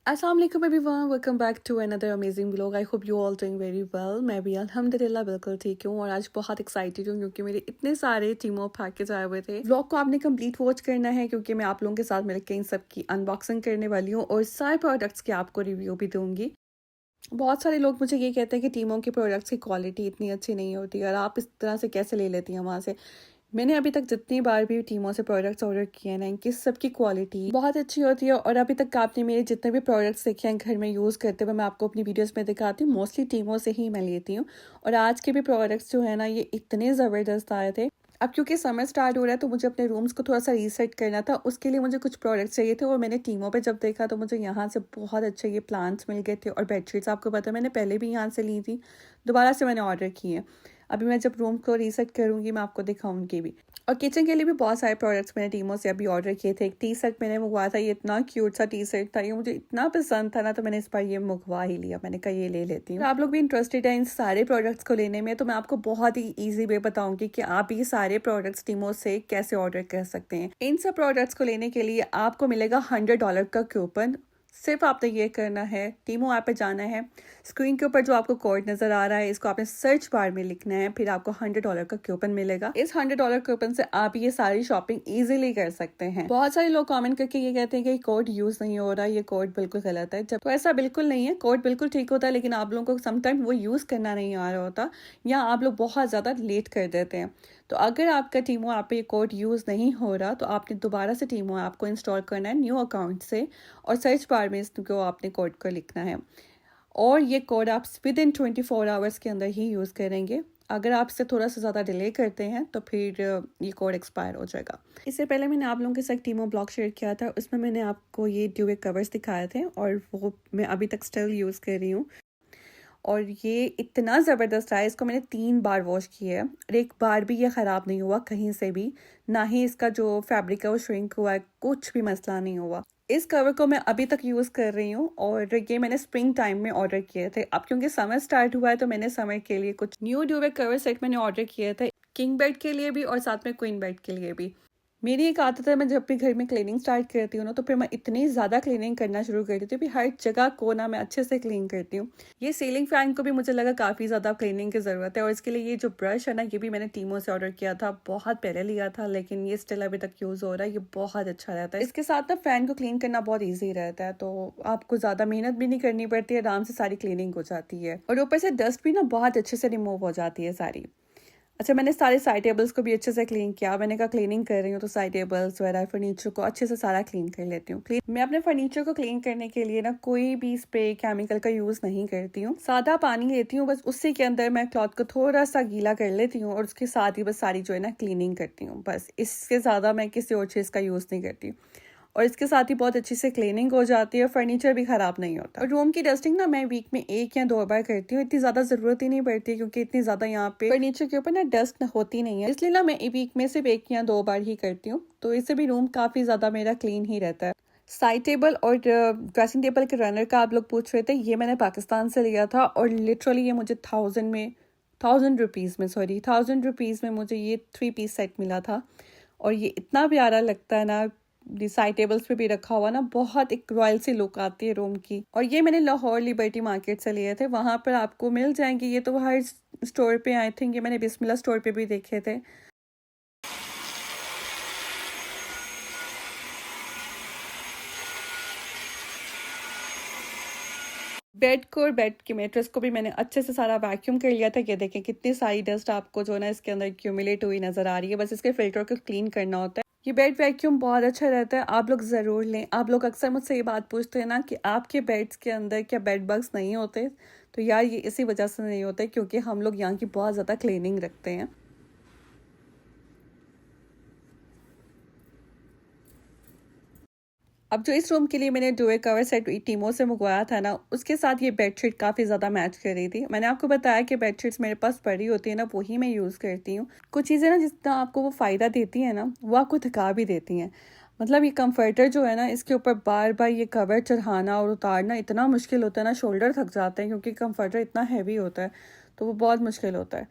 अस्सलाम वालेकुम everyone, welcome back to another amazing vlog. I hope you all doing very well. मैं भी अल्हम्दुलिल्लाह बिल्कुल ठीक हूँ और आज बहुत एक्साइटेड हूँ क्योंकि मेरे इतने सारे टीमो पैकेज आए हुए थे। व्लॉग को आपने कंप्लीट वॉच करना है क्योंकि मैं आप लोगों के साथ मिलकर इन सब की अनबॉक्सिंग करने वाली हूँ और सारे प्रोडक्ट्स के आपको रिव्यू भी दूंगी। बहुत सारे लोग मुझे ये कहते हैं कि टीमों के प्रोडक्ट्स की क्वालिटी इतनी अच्छी नहीं होती और आप इस तरह से कैसे ले लेती हैं वहाँ से। मैंने अभी तक जितनी बार भी टीमों से प्रोडक्ट्स ऑर्डर किए हैं ना, इनकी सबकी क्वालिटी बहुत अच्छी होती है और अभी तक आपने मेरे जितने भी प्रोडक्ट्स देखे हैं घर में यूज़ करते हुए मैं आपको अपनी वीडियोस में दिखाती हूँ। मोस्टली टीमों से ही मैं लेती हूँ और आज के भी प्रोडक्ट्स जो है ना, ये इतने ज़बरदस्त आए थे। अब क्योंकि समर स्टार्ट हो रहा है तो मुझे अपने रूम्स को थोड़ा सा रीसेट करना था, उसके लिए मुझे कुछ प्रोडक्ट्स चाहिए थे और मैंने टीमों पे जब देखा तो मुझे यहाँ से बहुत अच्छे ये प्लांट्स मिल गए थे और बेडशीट्स आपको पता है मैंने पहले भी यहाँ से ली थी, दोबारा से मैंने ऑर्डर की है। अभी मैं जब रूम को रीसेट करूँगी मैं आपको दिखाऊंगी भी। और किचन के लिए भी बहुत सारे प्रोडक्ट्स मैंने टीमों से अभी ऑर्डर किए थे। एक टी शर्ट मैंने मंगवाया था, ये इतना क्यूट सा टी शर्ट था, ये मुझे इतना पसंद था ना, तो मैंने इस बार ये मंगवा ही लिया। मैंने कहा ये ले लेती हूँ। आप लोग भी इंटरेस्टेड हैं इन सारे प्रोडक्ट्स को लेने में तो मैं आपको बहुत ही ईजी वे बताऊंगी कि आप ये सारे प्रोडक्ट्स टीमों से कैसे ऑर्डर कर सकते हैं। इन सब प्रोडक्ट्स को लेने के लिए आपको मिलेगा $100 का कूपन। सिर्फ आपने ये करना है, टीमो ऐप पे जाना है, स्क्रीन के ऊपर जो आपको कोड नजर आ रहा है इसको आपने सर्च बार में लिखना है, फिर आपको $100 का कूपन मिलेगा। इस $100 कूपन से आप ये सारी शॉपिंग इजीली कर सकते हैं। बहुत सारे लोग कमेंट करके ये कहते हैं कि कोड यूज नहीं हो रहा, ये कोड बिल्कुल गलत है। जब तो ऐसा बिल्कुल नहीं है, कोड बिल्कुल ठीक होता है लेकिन आप लोगों को समटाइम वो यूज करना नहीं आ रहा होता या आप लोग बहुत ज्यादा लेट कर देते हैं। तो अगर आपका टीमो ऐप पे ये कोड यूज नहीं हो रहा तो आपने दोबारा से टीमो ऐप को इंस्टॉल करना है न्यू अकाउंट से और सर्च बार में इसको आपने कोड को लिखना है और ये कोड आप विद इन 24 आवर्स के अंदर ही यूज़ करेंगे। अगर आप इससे थोड़ा सा ज़्यादा डिले करते हैं तो फिर ये कोड एक्सपायर हो जाएगा। इससे पहले मैंने आप लोगों के साथ टीमो ब्लॉग शेयर किया था, उसमें मैंने आपको ये ड्यूवे कवर्स दिखाए थे और वो मैं अभी तक स्टिल यूज़ कर रही हूँ और ये इतना ज़बरदस्त है। इसको मैंने 3 बार वॉश किया है और एक बार भी ये ख़राब नहीं हुआ कहीं से भी, ना ही इसका जो फैब्रिक है वो श्रिंक हुआ है, कुछ भी मसला नहीं हुआ। इस कवर को मैं अभी तक यूज़ कर रही हूँ और ये मैंने स्प्रिंग टाइम में ऑर्डर किए थे। अब क्योंकि समर स्टार्ट हुआ है तो मैंने समर के लिए कुछ न्यू ड्यूवे कवर सेट मैंने ऑर्डर किए थे, किंग बेड के लिए भी और साथ में क्वीन बेड के लिए भी। मेरी एक आदत है, मैं जब भी घर में क्लीनिंग स्टार्ट करती हूँ ना तो फिर मैं इतनी ज़्यादा क्लीनिंग करना शुरू कर देती हूँ कि हर जगह को ना मैं अच्छे से क्लीन करती हूँ। ये सीलिंग फैन को भी मुझे लगा काफ़ी ज़्यादा क्लीनिंग की ज़रूरत है और इसके लिए ये जो ब्रश है ना, ये भी मैंने टीमो से ऑर्डर किया था, बहुत पहले लिया था लेकिन ये स्टिल अभी तक यूज़ हो रहा है। ये बहुत अच्छा रहता है। इसके साथ ना फैन को क्लीन करना बहुत ईजी रहता है तो आपको ज़्यादा मेहनत भी नहीं करनी पड़ती है, आराम से सारी क्लीनिंग हो जाती है और ऊपर से डस्ट भी ना बहुत अच्छे से रिमूव हो जाती है सारी। अच्छा, मैंने सारे साइड टेबल्स को भी अच्छे से क्लीन किया। मैंने कहा क्लीनिंग कर रही हूँ तो साइड टेबल्स वगैरह फर्नीचर को अच्छे से सारा क्लीन कर लेती हूँ। मैं अपने फर्नीचर को क्लीन करने के लिए ना कोई भी स्प्रे केमिकल का यूज़ नहीं करती हूँ, सादा पानी लेती हूँ बस, उसी के अंदर मैं क्लॉथ को थोड़ा सा गीला कर लेती हूँ और उसके साथ ही बस सारी जो है ना क्लीनिंग करती हूँ। बस इससे ज़्यादा मैं किसी और चीज़ का यूज़ नहीं करती और इसके साथ ही बहुत अच्छी से क्लीनिंग हो जाती है, फर्नीचर भी ख़राब नहीं होता। और रूम की डस्टिंग ना मैं वीक में 1 या 2 बार करती हूँ, इतनी ज़्यादा ज़रूरत ही नहीं पड़ती क्योंकि इतनी ज़्यादा यहाँ पे फर्नीचर के ऊपर ना डस्ट होती नहीं है, इसलिए ना मैं वीक में सिर्फ 1 या 2 बार ही करती हूँ। तो इससे भी रूम काफ़ी ज़्यादा मेरा क्लीन ही रहता है। साइड टेबल और ड्रेसिंग टेबल के रनर का आप लोग पूछ रहे थे, ये मैंने पाकिस्तान से लिया था और लिटरली ये मुझे 1000 रुपीज़ में मुझे ये 3 पीस सेट मिला था और ये इतना प्यारा लगता है ना, साइड टेबल्स पे भी रखा हुआ ना, बहुत एक रॉयल सी लुक आती है रूम की। और ये मैंने लाहौर लिबर्टी मार्केट से लिए थे, वहां पर आपको मिल जाएंगे ये तो हर स्टोर पे। आई थिंक ये मैंने बिस्मिल्लाह स्टोर पे भी देखे थे। बेड को और बेड के मेट्रेस को भी मैंने अच्छे से सारा वैक्यूम कर लिया था। ये देखें कितनी सारी डस्ट आपको जो ना इसके अंदर एक्यूमुलेट हुई नजर आ रही है, बस इसके फिल्टर को क्लीन करना होता है। ये बेड वैक्यूम बहुत अच्छा रहता है, आप लोग ज़रूर लें। आप लोग अक्सर मुझसे ये बात पूछते हैं ना कि आपके बेड्स के अंदर क्या बेड बग्स नहीं होते, तो यार ये इसी वजह से नहीं होते क्योंकि हम लोग यहाँ की बहुत ज़्यादा क्लीनिंग रखते हैं। अब जो इस रूम के लिए मैंने डुए कवर सेट टीमो से मंगवाया था ना, उसके साथ ये बेडशीट काफ़ी ज़्यादा मैच कर रही थी। मैंने आपको बताया कि बेडशीट्स मेरे पास पड़ी होती है ना, वही मैं यूज़ करती हूँ। कुछ चीज़ें ना जितना आपको वो फ़ायदा देती हैं ना, वो आपको थका भी देती हैं। मतलब ये कंफर्टर जो है ना, इसके ऊपर बार बार ये कवर चढ़ाना और उतारना इतना मुश्किल होता है ना, शोल्डर थक जाते हैं क्योंकि कंफर्टर इतना हैवी होता है, तो वो बहुत मुश्किल होता है।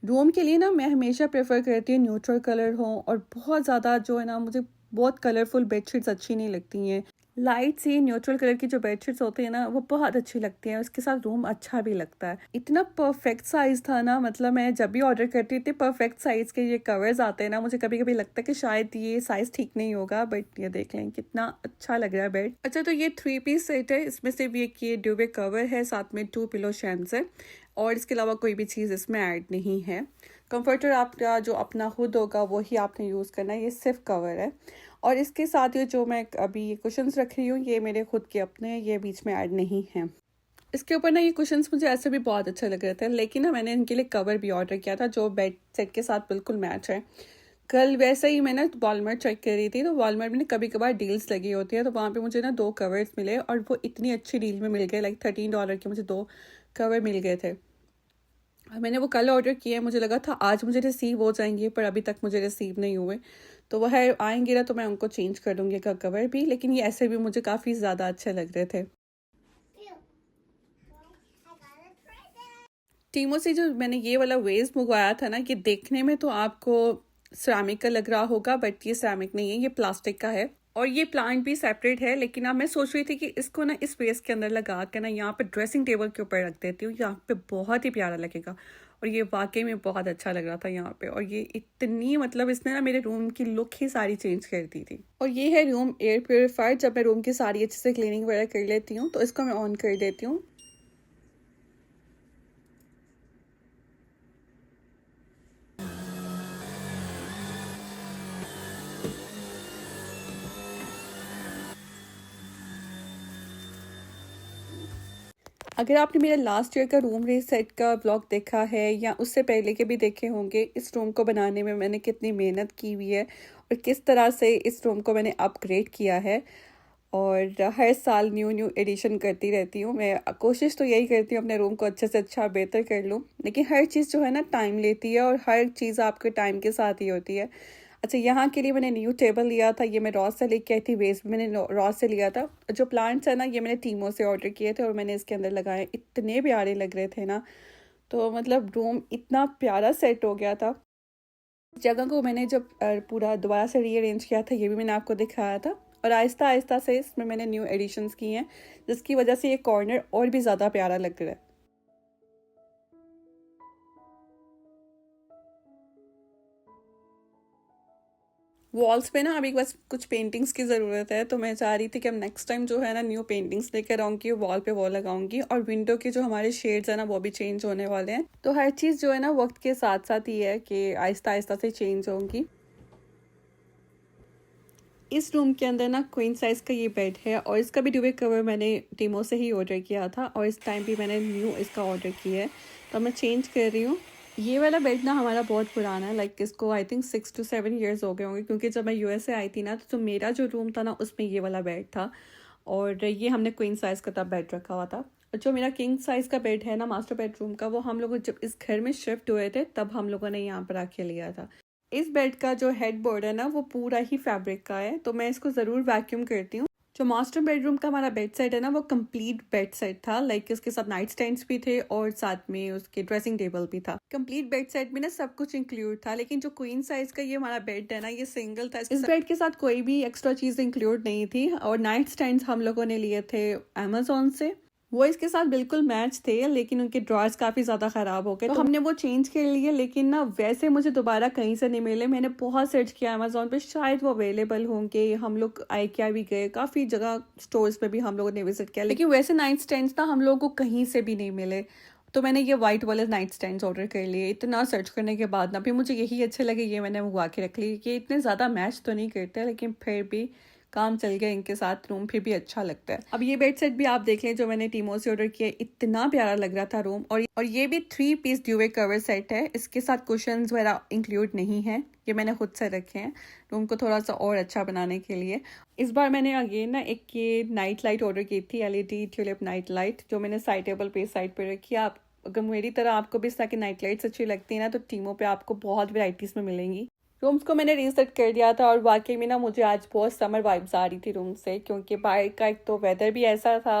रूम के लिए ना मैं हमेशा प्रेफर करती हूँ न्यूट्रल कलर हो और बहुत ज़्यादा जो है ना, मुझे बहुत कलरफुल बेडशीट्स अच्छी नहीं लगती हैं। लाइट सी न्यूट्रल कलर की जो बेडशीट्स होती है ना वो बहुत अच्छी लगती हैं, उसके साथ रूम अच्छा भी लगता है। इतना परफेक्ट साइज था ना, मतलब मैं जब भी ऑर्डर करती थी परफेक्ट साइज के ये कवर्स आते हैं ना, मुझे कभी कभी लगता है कि शायद ये साइज ठीक नहीं होगा, बट ये देख लें कितना अच्छा लग रहा है बेड। अच्छा, तो ये 3 पीस सेट है, इसमें सिर्फ ये ड्यूबे कवर है, साथ में 2 पिलो शैम्स है और इसके अलावा कोई भी चीज़ इसमें ऐड नहीं है। कंफर्टर आपका जो अपना खुद होगा वही आपने यूज़ करना है, ये सिर्फ कवर है। और इसके साथ ये जो मैं अभी ये कुशन्स रख रही हूँ ये मेरे खुद के अपने हैं, ये बीच में ऐड नहीं है। इसके ऊपर ना ये कुशन्स मुझे ऐसे भी बहुत अच्छा लग रहे थे, लेकिन ना मैंने इनके लिए कवर भी ऑर्डर किया था जो बेड सेट के साथ बिल्कुल मैच है। कल वैसे ही मैंने वॉलमार्ट चेक कर रही थी, तो वॉलमार्ट में कभी कभार डील्स लगी होती है, तो वहाँ पे मुझे ना 2 कवर्स मिले और वो इतनी अच्छी डील में मिल गए, लाइक $13 के मुझे 2 कवर मिल गए थे। मैंने वो कल ऑर्डर किए, मुझे लगा था आज मुझे रिसीव हो जाएंगे, पर अभी तक मुझे रिसीव नहीं हुए। तो वह आएंगे ना तो मैं उनको चेंज कर दूँगी का कवर भी, लेकिन ये ऐसे भी मुझे काफ़ी ज़्यादा अच्छे लग रहे थे। टीमो से जो मैंने ये वाला वेज मंगवाया था ना, ये देखने में तो आपको सिरामिक का लग रहा होगा, बट ये सिरामिक नहीं है, ये प्लास्टिक का है और ये प्लांट भी सेपरेट है। लेकिन अब मैं सोच रही थी कि इसको ना इस वेस के अंदर लगा के ना यहाँ पे ड्रेसिंग टेबल के ऊपर रख देती हूँ, यहाँ पे बहुत ही प्यारा लगेगा। और ये वाकई में बहुत अच्छा लग रहा था यहाँ पे, और ये इतनी मतलब इसने ना मेरे रूम की लुक ही सारी चेंज कर दी थी। और ये है रूम एयर प्योरीफायर, जब मैं रूम की सारी अच्छे से क्लीनिंग वगैरह कर लेती हूँ तो इसको मैं ऑन कर देती हूँ। अगर आपने मेरा लास्ट ईयर का रूम रीसेट का ब्लॉग देखा है या उससे पहले के भी देखे होंगे, इस रूम को बनाने में मैंने कितनी मेहनत की हुई है और किस तरह से इस रूम को मैंने अपग्रेड किया है। और हर साल न्यू न्यू एडिशन करती रहती हूँ मैं, कोशिश तो यही करती हूँ अपने रूम को अच्छे से अच्छा बेहतर कर लूँ, लेकिन हर चीज़ जो है ना टाइम लेती है और हर चीज़ आपके टाइम के साथ ही होती है। अच्छा, यहाँ के लिए मैंने न्यू टेबल लिया था, ये मैं रॉस से लेके आई थी, वेस्ट भी मैंने रॉस से लिया था। जो प्लांट्स है ना ये मैंने टीमो से ऑर्डर किए थे और मैंने इसके अंदर लगाए, इतने प्यारे लग रहे थे ना, तो मतलब रूम इतना प्यारा सेट हो गया था। जगह को मैंने जब पूरा दोबारा से रीअरेंज किया था ये भी मैंने आपको दिखाया था, और आहिस्ता आहिस्ता से इसमें मैंने न्यू एडिशंस की हैं, जिसकी वजह से ये कॉर्नर और भी ज़्यादा प्यारा लग रहा है। वॉल्स पे ना अभी बस कुछ पेंटिंग्स की ज़रूरत है, तो मैं चाह रही थी कि अब नेक्स्ट टाइम जो है ना न्यू पेंटिंग्स लेकर आऊँगी, वॉल पे वॉल लगाऊंगी, और विंडो के जो हमारे शेड्स है ना वो भी चेंज होने वाले हैं। तो हर चीज़ जो है ना वक्त के साथ साथ ही है कि आहिस्ता आहिस्ता से चेंज होंगी। इस रूम के अंदर ना क्वीन साइज का ये बेड है और इसका भी ड्यूबे कवर मैंने टीमो से ही ऑर्डर किया था और इस टाइम भी मैंने न्यू इसका ऑर्डर किया है, तो मैं चेंज कर रही हूँ। ये वाला बेड ना हमारा बहुत पुराना है, लाइक इसको आई थिंक 6 to 7 years हो गए होंगे, क्योंकि जब मैं यूएस से आई थी ना तो मेरा जो रूम था ना उसमें ये वाला बेड था और ये हमने क्वीन साइज़ का तब बेड रखा हुआ था। और जो मेरा किंग साइज़ का बेड है ना मास्टर बेडरूम का, वो हम लोग जब इस घर में शिफ्ट हुए थे तब हम लोगों ने यहाँ पर आके लिया था। इस बेड का जो हेड बोर्ड है ना वो पूरा ही फैब्रिक का है, तो मैं इसको ज़रूर वैक्यूम करती हूँ। जो मास्टर बेडरूम का हमारा बेड सेट है ना वो कंप्लीट बेड सेट था, लाइक इसके साथ नाइट स्टैंड्स भी थे और साथ में उसके ड्रेसिंग टेबल भी था। कंप्लीट बेड सेट में ना सब कुछ इंक्लूड था, लेकिन जो क्वीन साइज का ये हमारा बेड है ना ये सिंगल था, इस बेड के साथ कोई भी एक्स्ट्रा चीज इंक्लूड नहीं थी। और नाइट स्टैंड्स हम लोगों ने लिए थे अमेजोन से, वो इसके साथ बिल्कुल मैच थे, लेकिन उनके ड्रॉर्स काफ़ी ज़्यादा ख़राब हो गए, तो हमने वो चेंज कर लिए। लेकिन ना वैसे मुझे दोबारा कहीं से नहीं मिले, मैंने बहुत सर्च किया अमेजोन पे, शायद वो अवेलेबल होंगे। हम लोग IKEA भी गए, काफ़ी जगह स्टोर्स में भी हम लोगों ने विजिट किया, लेकिन वैसे नाइट स्टैंड्स ना हम लोगों को कहीं से भी नहीं मिले। तो मैंने ये वाइट वाले नाइट स्टैंड्स ऑर्डर कर लिए, इतना सर्च करने के बाद ना फिर मुझे यही अच्छे लगे, ये मैंने मंगवा के रख ली। ये इतने ज़्यादा मैच तो नहीं करते, लेकिन फिर भी काम चल गया इनके साथ, रूम फिर भी अच्छा लगता है। अब ये बेड सेट भी आप देख लें जो मैंने टीमो से ऑर्डर किया, इतना प्यारा लग रहा था रूम। और ये भी 3 पीस ड्यूवे कवर सेट है, इसके साथ कुशंस वगैरह इंक्लूड नहीं है, ये मैंने खुद से रखे हैं रूम को थोड़ा सा और अच्छा बनाने के लिए। इस बार मैंने अगेन ना एक ये नाइट लाइट ऑर्डर की थी, LED ट्यूलिप नाइट लाइट, जो मैंने साइड टेबल पे साइड पे रखी है। आप अगर मेरी तरह आपको भी इस तरह की नाइट लाइट्स अच्छी लगती है ना, तो टीमो पे आपको बहुत वेराइटीज में मिलेंगी। रूम्स को मैंने रीसेट कर दिया था और वाकई में ना मुझे आज बहुत समर वाइब्स आ रही थी रूम से, क्योंकि बाहर का एक तो वेदर भी ऐसा था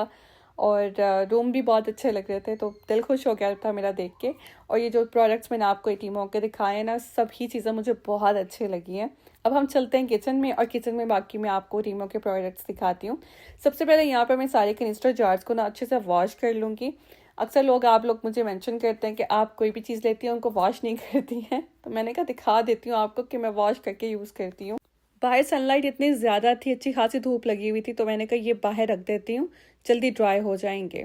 और रूम भी बहुत अच्छे लग रहे थे, तो दिल खुश हो गया था मेरा देख के। और ये जो प्रोडक्ट्स मैंने आपको टीमों के दिखाए हैं ना, सभी चीज़ें मुझे बहुत अच्छी लगी हैं। अब हम चलते हैं किचन में, और किचन में बाकी मैं आपको टीमों के प्रोडक्ट्स दिखाती हूँ। सबसे पहले यहाँ पर मैं सारे कनिस्टर जार्स को ना अच्छे से वॉश कर लूँगी। अक्सर आप लोग मुझे मेंशन करते हैं कि आप कोई भी चीज़ लेती हैं उनको वॉश नहीं करती हैं, तो मैंने कहा दिखा देती हूँ आपको कि मैं वॉश करके यूज़ करती हूँ। बाहर सनलाइट इतनी ज़्यादा थी, अच्छी खासी धूप लगी हुई थी, तो मैंने कहा ये बाहर रख देती हूँ, जल्दी ड्राई हो जाएंगे।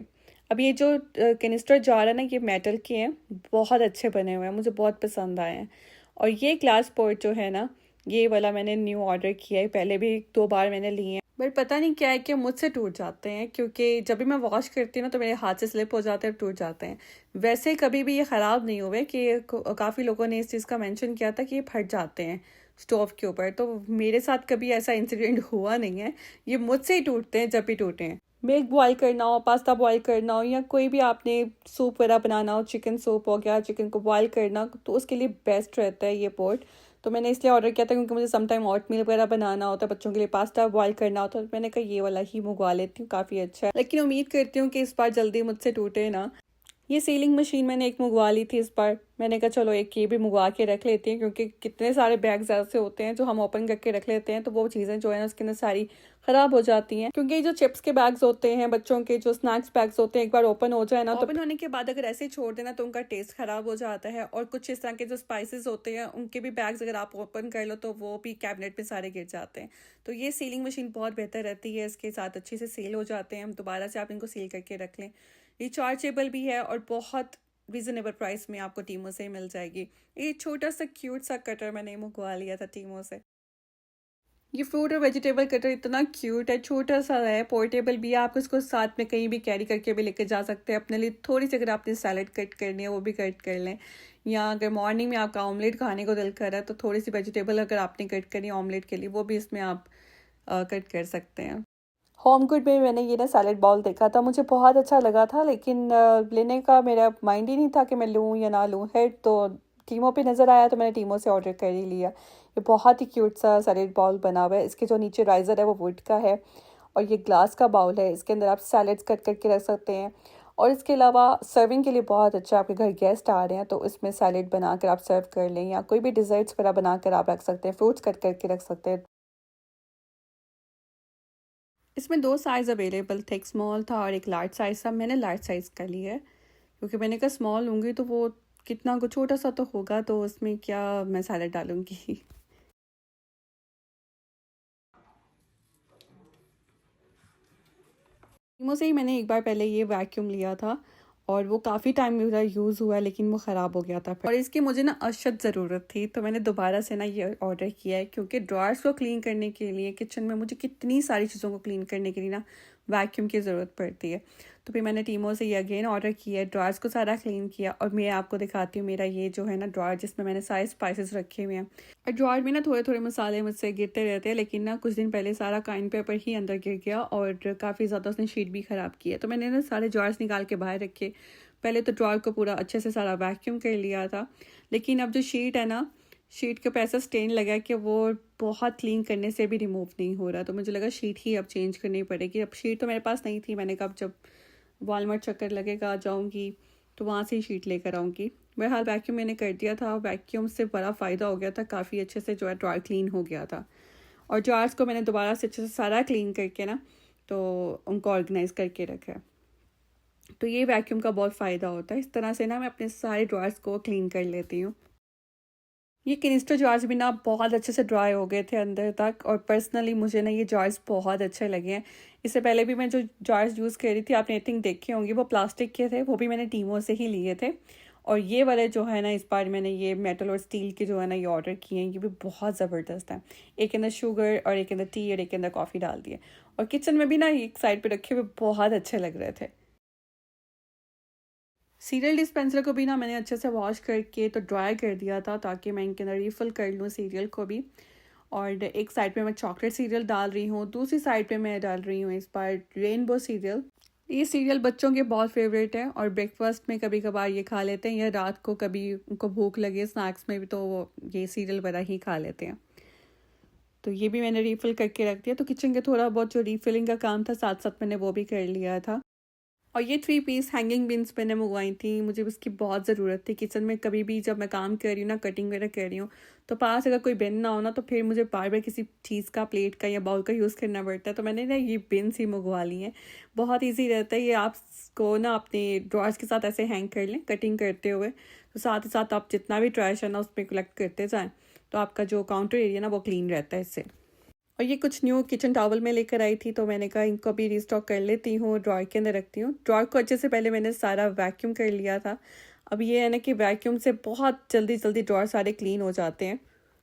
अब ये जो कैनिस्टर जार है ना, ये मेटल के हैं, बहुत अच्छे बने हुए हैं, मुझे बहुत पसंद आए हैं। और ये ग्लास पॉट जो है ना, ये वाला मैंने न्यू ऑर्डर किया है, पहले भी 2 बार मैंने लिए हैं, बट पता नहीं क्या है कि मुझसे टूट जाते हैं, क्योंकि जब भी मैं वॉश करती हूँ ना तो मेरे हाथ से स्लिप हो जाते हैं, टूट जाते हैं। वैसे कभी भी ये ख़राब नहीं हुए, कि काफ़ी लोगों ने इस चीज़ का मेंशन किया था कि ये फट जाते हैं स्टोव के ऊपर, तो मेरे साथ कभी ऐसा इंसिडेंट हुआ नहीं है। ये मुझसे ही टूटते हैं जब भी टूटे हैं। मिल्क बॉईल करना हो, पास्ता बॉईल करना हो, या कोई भी आपने सूप वगैरह बनाना हो, चिकन सूप हो गया, चिकन को बॉईल करना, तो उसके लिए बेस्ट रहता है ये पॉट। तो मैंने इसलिए ऑर्डर किया था क्योंकि मुझे समटाइम ओटमील वगैरह बनाना होता है, बच्चों के लिए पास्ता बॉईल करना होता है, तो मैंने कहा ये वाला ही मंगवा लेती हूँ, काफ़ी अच्छा है। लेकिन उम्मीद करती हूँ कि इस बार जल्दी मुझसे टूटे ना। ये सीलिंग मशीन मैंने एक मंगवा ली थी इस बार, मैंने कहा चलो एक ये भी मंगवा के रख लेती हैं, क्योंकि कितने सारे बैग्स ऐसे होते हैं जो हम ओपन करके रख लेते हैं, तो वो चीज़ें जो है ना उसके अंदर सारी ख़राब हो जाती हैं। क्योंकि जो चिप्स के बैग्स होते हैं, बच्चों के जो स्नैक्स बैग्स होते हैं, एक बार ओपन हो जाए ना, तो ओपन होने के बाद अगर ऐसे ही छोड़ देना तो उनका टेस्ट ख़राब हो जाता है। और कुछ इस तरह के जो स्पाइसेस होते हैं, उनके भी बैग्स अगर आप ओपन कर लो तो वो भी कैबिनेट में सारे गिर जाते हैं। तो ये सीलिंग मशीन बहुत बेहतर रहती है, इसके साथ अच्छे से सील हो जाते हैं, हम दोबारा से आप इनको सील करके रख लें। रिचार्जेबल भी है और बहुत रीज़नेबल प्राइस में आपको टीमो से ही मिल जाएगी। ये छोटा सा क्यूट सा कटर मैंने मंगवा लिया था टीमो से। ये फ्रूट और वेजिटेबल कटर इतना क्यूट है, छोटा सा है, पोर्टेबल भी है, आप इसको साथ में कहीं भी कैरी करके भी लेके जा सकते हैं। अपने लिए थोड़ी सी अगर आपने सैलेड कट करनी है वो भी कट कर लें, या अगर मॉर्निंग में आपका ऑमलेट खाने को दिल कर रहा है तो थोड़ी सी वेजिटेबल अगर आपने कट करनी है ऑमलेट के लिए, वो भी इसमें आप कट कर सकते हैं। होम गुड में मैंने ये ना सैलेड बाउल देखा था, मुझे बहुत अच्छा लगा था, लेकिन लेने का मेरा माइंड ही नहीं था कि मैं लूँ या ना लूँ। है तो टीमो पे नज़र आया तो मैंने टीमो से ऑर्डर कर ही लिया। ये बहुत ही क्यूट सा सैलेड बाउल बना हुआ है, इसके जो नीचे राइज़र है वो वुड का है, और ये ग्लास का बाउल है, इसके अंदर आप सैलेड्स कट करके रख सकते हैं। और इसके अलावा सर्विंग के लिए बहुत अच्छा, आपके घर गेस्ट आ रहे हैं तो इसमें सैलेड बना कर आप सर्व कर लें, या कोई भी डिज़र्ट्स वगैरह बना कर आप रख सकते हैं, फ्रूट्स कट करके रख सकते हैं। इसमें 2 साइज़ अवेलेबल थे, एक स्मॉल था और एक लार्ज साइज़ था। मैंने लार्ज साइज़ का लिया है, क्योंकि मैंने कहा स्मॉल लूँगी तो वो कितना कुछ छोटा सा तो होगा, तो उसमें क्या मैं सैलेड डालूँगी। टीमो से ही मैंने एक बार पहले ये वैक्यूम लिया था, और वो काफ़ी टाइम मेरा यूज़ हुआ, लेकिन वो ख़राब हो गया था फिर, और इसकी मुझे ना अशद ज़रूरत थी, तो मैंने दोबारा से ना ये ऑर्डर किया है, क्योंकि ड्रॉर्स को क्लीन करने के लिए किचन में मुझे कितनी सारी चीज़ों को क्लीन करने के लिए ना वैक्यूम की ज़रूरत पड़ती है। तो फिर मैंने टीमो से ये अगेन ऑर्डर किया है, ड्रॉर्स को सारा क्लीन किया, और मैं आपको दिखाती हूँ मेरा ये जो है ना ड्रॉर, जिसमें मैंने सारे स्पाइसेस रखे हुए हैं। और ड्रॉर में ना थोड़े थोड़े मसाले मुझसे गिरते रहते हैं, लेकिन ना कुछ दिन पहले सारा काइन पेपर ही अंदर गिर गया, और काफ़ी ज़्यादा उसने शीट भी ख़राब की है, तो मैंने ना सारे ड्रॉर्स निकाल के बाहर रखे। पहले तो ड्रॉर को पूरा अच्छे से सारा वैक्यूम कर लिया था, लेकिन अब जो शीट है ना, शीट के ऊपर ऐसा स्टेन लगा है कि वो बहुत क्लीन करने से भी रिमूव नहीं हो रहा, तो मुझे लगा शीट ही अब चेंज करनी पड़ेगी। अब शीट तो मेरे पास नहीं थी, मैंने कहा अब जब वॉलमार्ट चक्कर लगेगा जाऊँगी तो वहाँ से ही शीट लेकर आऊँगी। बहरहाल वैक्यूम मैंने कर दिया था, वैक्यूम से बड़ा फ़ायदा हो गया था, काफ़ी अच्छे से जो है ड्रॉर क्लीन हो गया था। और जार्स को मैंने दोबारा से अच्छे से सारा क्लीन करके ना, तो उनको ऑर्गेनाइज़ करके रखा है। तो ये वैक्यूम का बहुत फ़ायदा होता है, इस तरह से ना मैं अपने सारे ड्रॉर्स को क्लीन कर लेती हूँ। ये कैनिस्टर जार्स भी ना बहुत अच्छे से ड्राई हो गए थे अंदर तक, और पर्सनली मुझे ना ये जार्स बहुत अच्छे लगे हैं। इससे पहले भी मैं जो जार्स यूज़ कर रही थी, आपने आई थिंक देखे होंगे, वो प्लास्टिक के थे, वो भी मैंने टीमो से ही लिए थे। और ये वाले जो है ना, इस बार मैंने ये मेटल और स्टील के जो है ना ये ऑर्डर किए हैं, ये भी बहुत ज़बरदस्त हैं। एक के अंदर शुगर और एक के अंदर टी और एक के अंदर कॉफ़ी डाल दिए, और किचन में भी ना एक साइड पर रखे हुए बहुत अच्छे लग रहे थे। सीरियल डिस्पेंसर को भी ना मैंने अच्छे से वॉश करके तो ड्राई कर दिया था, ताकि मैं इनके अंदर रिफ़िल कर लूँ सीरियल को भी। और एक साइड पे मैं चॉकलेट सीरियल डाल रही हूँ, दूसरी साइड पे मैं डाल रही हूँ इस बार रेनबो सीरियल। ये सीरियल बच्चों के बहुत फेवरेट है, और ब्रेकफास्ट में कभी कभार ये खा लेते हैं, या रात को कभी उनको भूख लगे स्नैक्स में भी तो वो ये सीरियल बड़ा ही खा लेते हैं। तो ये भी मैंने रीफ़िल करके रख दिया, तो किचन के थोड़ा बहुत जो रीफ़िलिंग का काम था साथ साथ मैंने वो भी कर लिया था। और ये 3 पीस हैंगिंग बिन्स मैंने मंगवाई थी, मुझे उसकी बहुत ज़रूरत थी किचन में। कभी भी जब मैं काम कर रही हूँ ना, कटिंग वगैरह कर रही हूँ, तो पास अगर कोई बिन ना हो ना, तो फिर मुझे बार बार किसी चीज़ का, प्लेट का या बाउल का यूज़ करना पड़ता है। तो मैंने ना ये बिन्स ही मंगवा ली हैं। बहुत ईजी रहता है ये, आपको ना अपने ड्रॉर्स के साथ ऐसे हैंग कर लें कटिंग करते हुए, तो साथ ही साथ आप जितना भी ट्रैश है ना उसमें कलेक्ट करते जाएँ, तो आपका जो काउंटर एरिया ना वो क्लीन रहता है इससे। और ये कुछ न्यू किचन टॉवल में लेकर आई थी, तो मैंने कहा इनको भी रिस्टॉक कर लेती हूँ, ड्रॉर के अंदर रखती हूँ। ड्रॉर को अच्छे से पहले मैंने सारा वैक्यूम कर लिया था। अब ये है ना कि वैक्यूम से बहुत जल्दी जल्दी ड्रॉर सारे क्लीन हो जाते हैं।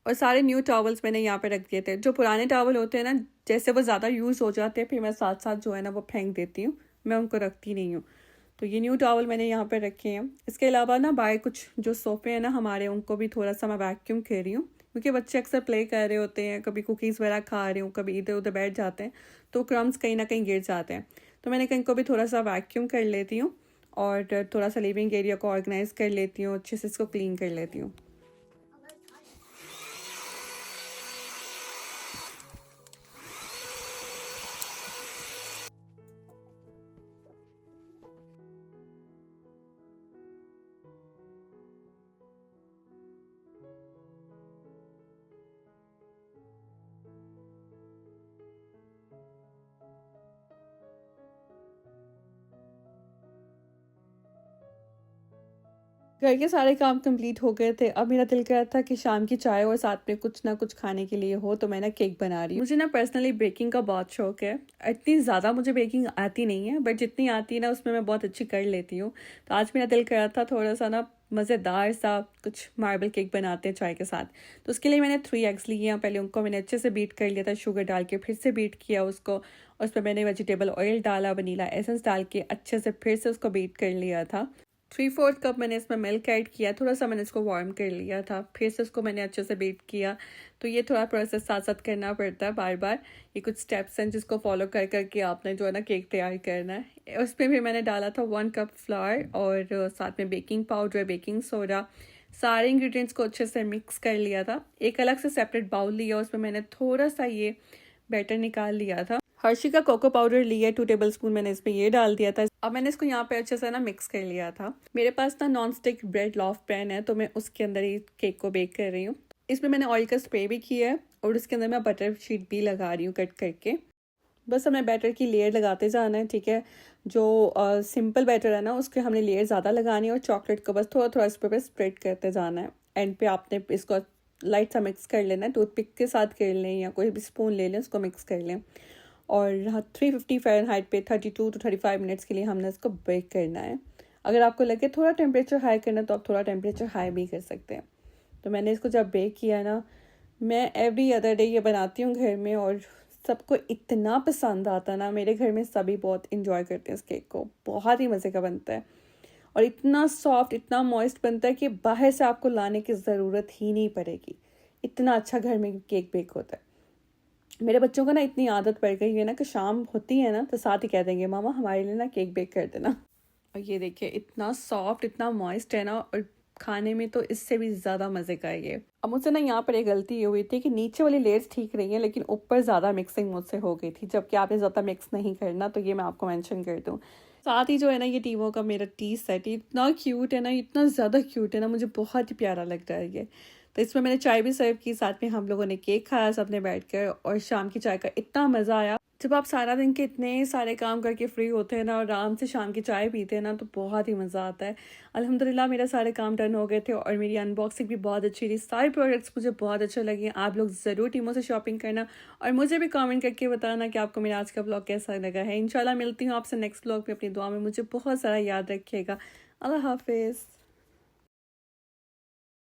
और सारे न्यू टॉवल्स मैंने यहाँ पे रख दिए थे। जो पुराने टॉवल होते हैं ना, जैसे वो ज़्यादा यूज़ हो जाते हैं, फिर मैं साथ साथ जो है ना वो फेंक देती हूँ, मैं उनको रखती नहीं हूँ। तो ये न्यू टॉवल मैंने यहाँ पे रखे हैं। इसके अलावा ना बाहर कुछ जो सोफ़े हैं ना हमारे, उनको भी थोड़ा सा मैं वैक्यूम कर रही हूँ, क्योंकि बच्चे अक्सर प्ले कर रहे होते हैं, कभी कुकीज़ वगैरह खा रहे हो, कभी इधर उधर बैठ जाते हैं, तो क्रम्स कहीं ना कहीं गिर जाते हैं। तो मैंने कहीं को भी थोड़ा सा वैक्यूम कर लेती हूँ और थोड़ा सा लिविंग एरिया को ऑर्गेनाइज कर लेती हूँ, अच्छे से इसको क्लीन कर लेती हूँ। घर के सारे काम कंप्लीट हो गए थे। अब मेरा दिल कर रहा था कि शाम की चाय और साथ में कुछ ना कुछ खाने के लिए हो, तो मैं ना केक बना रही हूँ। मुझे ना पर्सनली बेकिंग का बहुत शौक है। इतनी ज़्यादा मुझे बेकिंग आती नहीं है, बट जितनी आती है ना उसमें मैं बहुत अच्छी कर लेती हूँ। तो आज मेरा दिल कर रहा था थोड़ा सा ना मज़ेदार सा कुछ मार्बल केक बनाते हैं चाय के साथ। तो उसके लिए मैंने 3 एग्स लिए हैं। पहले उनको मैंने अच्छे से बीट कर लिया था, शुगर डाल के फिर से बीट किया उसको, और उसमें मैंने वेजिटेबल ऑयल डाला, वनीला एसेंस डाल के अच्छे से फिर से उसको बीट कर लिया था। 3/4 कप मैंने इसमें मिल्क ऐड किया, थोड़ा सा मैंने इसको वार्म कर लिया था, फिर से इसको मैंने अच्छे से बीट किया। तो ये थोड़ा प्रोसेस साथ साथ करना पड़ता है बार बार। ये कुछ स्टेप्स हैं जिसको फॉलो कर करके आपने जो है ना केक तैयार करना है। उसमें भी मैंने डाला था 1 कप फ्लावर और साथ में बेकिंग पाउडर, बेकिंग सोडा, सारे इंग्रेडिएंट्स को अच्छे से मिक्स कर लिया था। एक अलग से सेपरेट बाउल लिया, उसमें मैंने थोड़ा सा ये बैटर निकाल लिया था। हर्षी का कोको पाउडर लिया 2 टेबलस्पून, मैंने इसमें ये डाल दिया था। अब मैंने इसको यहाँ पे अच्छे से ना मिक्स कर लिया था। मेरे पास ना non stick bread loaf pan है, तो मैं उसके अंदर ही केक को बेक कर रही हूँ। इसमें मैंने ऑयल का स्प्रे भी किया है और उसके अंदर मैं बटर शीट भी लगा रही हूँ कट करके। बस हमें बैटर की लेयर लगाते जाना है, ठीक है। जो सिंपल बैटर है ना उसके हमने लेयर ज़्यादा लगानी है, और चॉकलेट को बस थोड़ा थोड़ा इस पर स्प्रेड करते जाना है। एंड पे आपने इसको लाइट सा मिक्स कर लेना है, टूथपिक के साथ कर लें या कोई भी स्पून ले लें, उसको मिक्स कर लें। और 350 फ़ारेनहाइट पे 32 to 35 मिनट्स के लिए हमने इसको बेक करना है। अगर आपको लगे थोड़ा टेम्परेचर हाई करना, तो आप थोड़ा टेम्परेचर हाई भी कर सकते हैं। तो मैंने इसको जब बेक किया ना, मैं एवरी अदर डे ये बनाती हूँ घर में, और सबको इतना पसंद आता ना, मेरे घर में सभी बहुत इंजॉय करते हैं इस केक को। बहुत ही मज़े का बनता है और इतना सॉफ्ट, इतना मॉइस्ट बनता है कि बाहर से आपको लाने की ज़रूरत ही नहीं पड़ेगी। इतना अच्छा घर में केक बेक होता है। मेरे बच्चों को ना इतनी आदत पड़ गई है ना कि शाम होती है ना तो साथ ही कह देंगे मामा हमारे लिए ना केक बेक कर देना। और ये देखिए इतना सॉफ्ट, इतना मॉइस्ट है ना, और खाने में तो इससे भी ज़्यादा मज़े का है ये। अब मुझसे ना यहाँ पर एक गलती ये हुई थी कि नीचे वाली लेयर्स ठीक रही हैं, लेकिन ऊपर ज़्यादा मिक्सिंग मुझसे हो गई थी, जबकि आपने ज़्यादा मिक्स नहीं करना, तो ये मैं आपको मेंशन कर दूँ। साथ ही जो है ना ये टीमो का मेरा टी सेट इतना क्यूट है ना, इतना ज़्यादा क्यूट है ना, मुझे बहुत ही प्यारा लग रहा है ये। तो इसमें मैंने चाय भी सर्व की, साथ में हम लोगों ने केक खाया सबने बैठकर, और शाम की चाय का इतना मज़ा आया। जब आप सारा दिन के इतने सारे काम करके फ्री होते हैं ना और आराम से शाम की चाय पीते हैं ना, तो बहुत ही मज़ा आता है। अल्हम्दुलिल्लाह मेरा सारे काम डन हो गए थे और मेरी अनबॉक्सिंग भी बहुत अच्छी रही। सारे प्रोडक्ट्स मुझे बहुत अच्छे लगे। आप लोग ज़रूर टीमों से शॉपिंग करना और मुझे भी कमेंट करके बताना कि आपको मेरा आज का ब्लॉग कैसा लगा है। इंशाल्लाह मिलती हूँ आपसे नेक्स्ट ब्लॉग में। अपनी दुआ में मुझे बहुत सारा याद रखिएगा। अल्लाह हाफिज़।